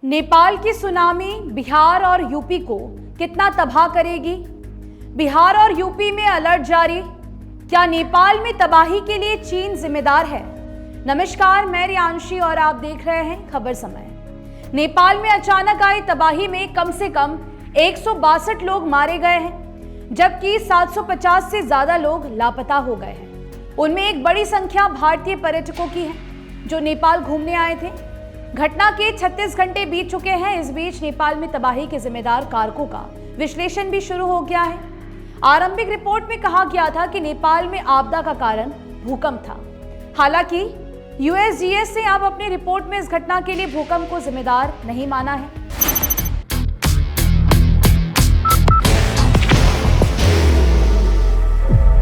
नेपाल की सुनामी बिहार और यूपी को कितना तबाह करेगी? बिहार और यूपी में अलर्ट जारी। क्या नेपाल में तबाही के लिए चीन जिम्मेदार है? नमस्कार, मैं रियांशी और आप देख रहे हैं खबर समय। नेपाल में अचानक आई तबाही में कम से कम 162 लोग मारे गए हैं, जबकि 750 से ज्यादा लोग लापता हो गए हैं। उनमें एक बड़ी संख्या भारतीय पर्यटकों की है जो नेपाल घूमने आए थे। घटना के 36 घंटे बीत चुके हैं। इस बीच नेपाल में तबाही के जिम्मेदार कारकों का विश्लेषण भी शुरू हो गया है। आरंभिक रिपोर्ट में कहा गया था कि नेपाल में आपदा का कारण भूकंप था। हालांकि यूएसजीएस ने अब अपनी रिपोर्ट में इस घटना के लिए भूकंप को जिम्मेदार नहीं माना है।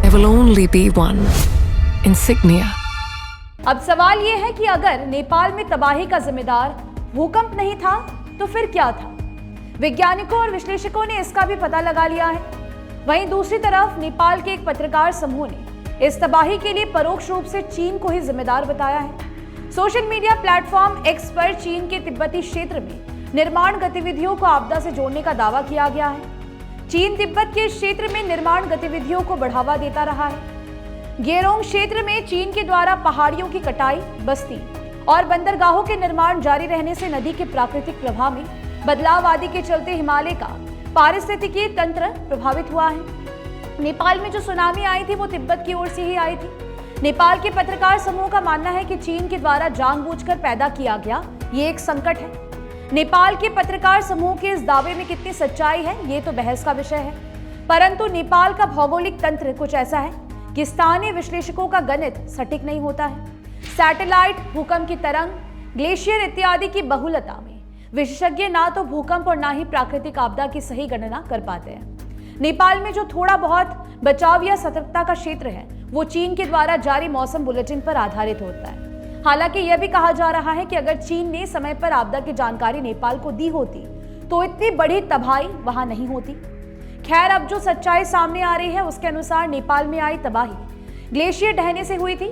There will only be one insignia. अब सवाल यह है कि अगर नेपाल में तबाही का जिम्मेदार भूकंप नहीं था तो फिर क्या था? वैज्ञानिकों और विश्लेषकों ने इसका भी पता लगा लिया है। वहीं दूसरी तरफ नेपाल के एक पत्रकार समूह ने इस तबाही के लिए परोक्ष रूप से चीन को ही जिम्मेदार बताया है। सोशल मीडिया प्लेटफॉर्म एक्स पर चीन के तिब्बती क्षेत्र में निर्माण गतिविधियों को आपदा से जोड़ने का दावा किया गया है। चीन तिब्बत के क्षेत्र में निर्माण गतिविधियों को बढ़ावा देता रहा है। गेरोंग क्षेत्र में चीन के द्वारा पहाड़ियों की कटाई, बस्ती और बंदरगाहों के निर्माण जारी रहने से नदी के प्राकृतिक प्रवाह में बदलाव आदि के चलते हिमालय का पारिस्थितिकी तंत्र प्रभावित हुआ है। नेपाल में जो सुनामी आई थी वो तिब्बत की ओर से ही आई थी। नेपाल के पत्रकार समूह का मानना है कि चीन के द्वारा जानबूझकर पैदा किया गया ये एक संकट है। नेपाल के पत्रकार समूह के इस दावे में कितनी सच्चाई है ये तो बहस का विषय है, परंतु नेपाल का भौगोलिक तंत्र कुछ ऐसा है कि स्थानीय विश्लेषकों का गणित सटीक नहीं होता है। सैटेलाइट, भूकंप की तरंग, ग्लेशियर इत्यादि की बहुलता में विशेषज्ञ ना तो भूकंप और ना ही प्राकृतिक आपदा की सही गणना कर पाते हैं। नेपाल में जो थोड़ा बहुत बचाव या सतर्कता का क्षेत्र है वो चीन के द्वारा जारी मौसम बुलेटिन पर आधारित होता है। हालांकि यह भी कहा जा रहा है कि अगर चीन ने समय पर आपदा की जानकारी नेपाल को दी होती तो इतनी बड़ी तबाही वहां नहीं होती। खैर, अब जो सच्चाई सामने आ रही है उसके अनुसार नेपाल में आई तबाही ग्लेशियर ढहने से हुई थी।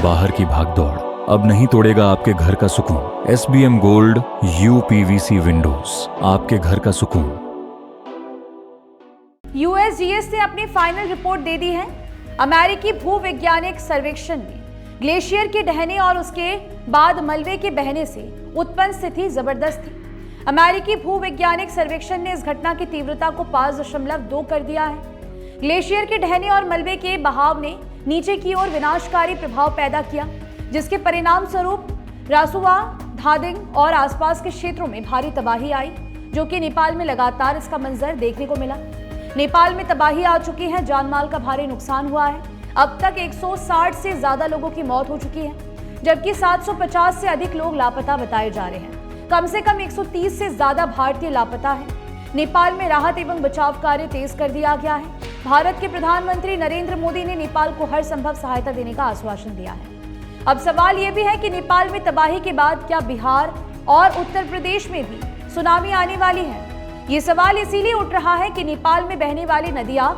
बाहर की भागदौड़ अब नहीं तोड़ेगा आपके घर का सुकून। SBM गोल्ड UPVC विंडोज, आपके घर का सुकून। यूएसजीएस ने अपनी फाइनल रिपोर्ट दे दी है। अमेरिकी भूवैज्ञानिक सर्वेक्षण में ग्लेशियर के ढहने और उसके बाद मलबे के बहने से उत्पन्न स्थिति जबरदस्त थी। अमेरिकी भूवैज्ञानिक सर्वेक्षण ने इस घटना की तीव्रता को 5.2 कर दिया है। ग्लेशियर के ढहने और मलबे के बहाव ने नीचे की ओर विनाशकारी प्रभाव पैदा किया, जिसके परिणाम स्वरूप रासुवा, धादिंग और आसपास के क्षेत्रों में भारी तबाही आई, जो कि नेपाल में लगातार इसका मंजर देखने को मिला। नेपाल में तबाही आ चुकी है, जानमाल का भारी नुकसान हुआ है। अब तक 160 से ज्यादा लोगों की मौत हो चुकी है, जबकि 750 से अधिक लोग लापता बताए जा रहे हैं। कम से कम 130 से ज्यादा भारतीय लापता है। नेपाल में राहत एवं बचाव कार्य तेज कर दिया गया है। भारत के प्रधानमंत्री नरेंद्र मोदी ने नेपाल को हर संभव सहायता देने का आश्वासन दिया है। अब सवाल यह भी है कि नेपाल में तबाही के बाद क्या बिहार और उत्तर प्रदेश में भी सुनामी आने वाली है? ये सवाल इसीलिए उठ रहा है कि नेपाल में बहने वाली नदियां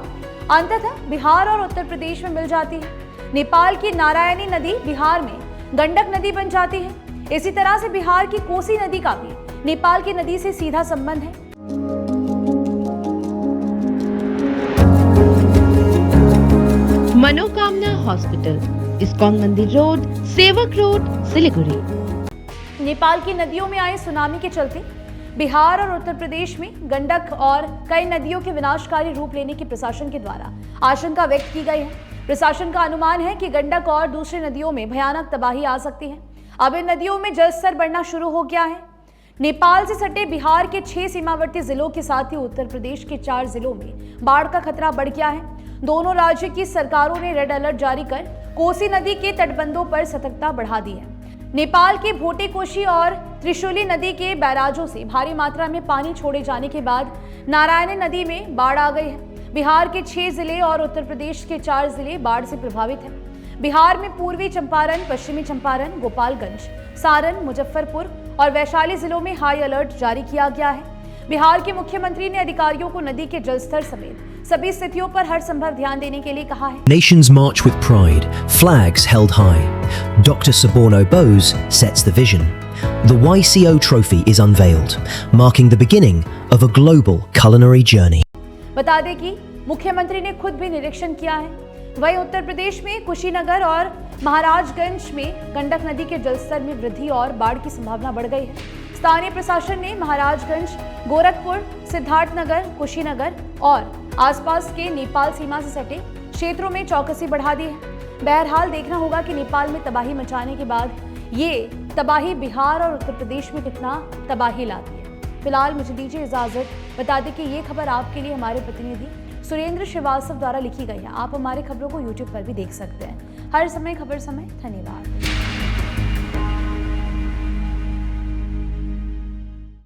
अंततः बिहार और उत्तर प्रदेश में मिल जाती है। नेपाल की नारायणी नदी बिहार में गंडक नदी बन जाती है। इसी तरह से बिहार की कोसी नदी का भी नेपाल की नदी से सीधा संबंध है। मनोकामना हॉस्पिटल, इस्कॉन मंदिर रोड, सेवक रोड, सिलीगुड़ी। नेपाल की नदियों में आई सुनामी के चलते बिहार और उत्तर प्रदेश में गंडक और कई नदियों के विनाशकारी रूप लेने की प्रशासन के द्वारा आशंका व्यक्त की गई है। प्रशासन का अनुमान है कि गंडक और दूसरी नदियों में भयानक तबाही आ सकती है। अब इन नदियों में जलस्तर बढ़ना शुरू हो गया है। नेपाल से सटे बिहार के 6 सीमावर्ती जिलों के साथ ही उत्तर प्रदेश के 4 जिलों में बाढ़ का खतरा बढ़ गया है। दोनों राज्य की सरकारों ने रेड अलर्ट जारी कर कोसी नदी के तटबंधों पर सतर्कता बढ़ा दी है। नेपाल के भोटेकोशी और त्रिशूली नदी के बैराजों से भारी मात्रा में पानी छोड़े जाने के बाद नारायणी नदी में बाढ़ आ गई है। बिहार के 6 जिले और उत्तर प्रदेश के 4 जिले बाढ़ से प्रभावित हैं। बिहार में पूर्वी चंपारण, पश्चिमी चंपारण, गोपालगंज, सारण, मुजफ्फरपुर और वैशाली जिलों में हाई अलर्ट जारी किया गया है। बिहार के मुख्यमंत्री ने अधिकारियों को नदी के जलस्तर समेत सभी स्थितियों पर हर संभव ध्यान देने के लिए कहा है। Nations march with pride, flags held high. Dr. Suborno Bose sets the vision. The YCO trophy is unveiled, marking the beginning of a global culinary journey. बता दें कि मुख्यमंत्री ने खुद भी निरीक्षण किया है। वहीं उत्तर प्रदेश में कुशीनगर और महाराजगंज में गंडक नदी के जलस्तर में वृद्धि और बाढ़ की संभावना बढ़ गई है। स्थानीय प्रशासन ने महाराजगंज, गोरखपुर, सिद्धार्थनगर, कुशीनगर और आसपास के नेपाल सीमा से सटे क्षेत्रों में चौकसी बढ़ा दी है। बहरहाल देखना होगा कि नेपाल में तबाही मचाने के बाद ये तबाही बिहार और उत्तर प्रदेश में कितना तबाही लाती है। फिलहाल मुझे दीजिए इजाजत। बता दें कि ये खबर आपके लिए हमारे प्रतिनिधि सुरेंद्र श्रीवास्तव द्वारा लिखी गई है। आप हमारे खबरों को यूट्यूब पर भी देख सकते हैं। हर समय खबर समय। धन्यवाद।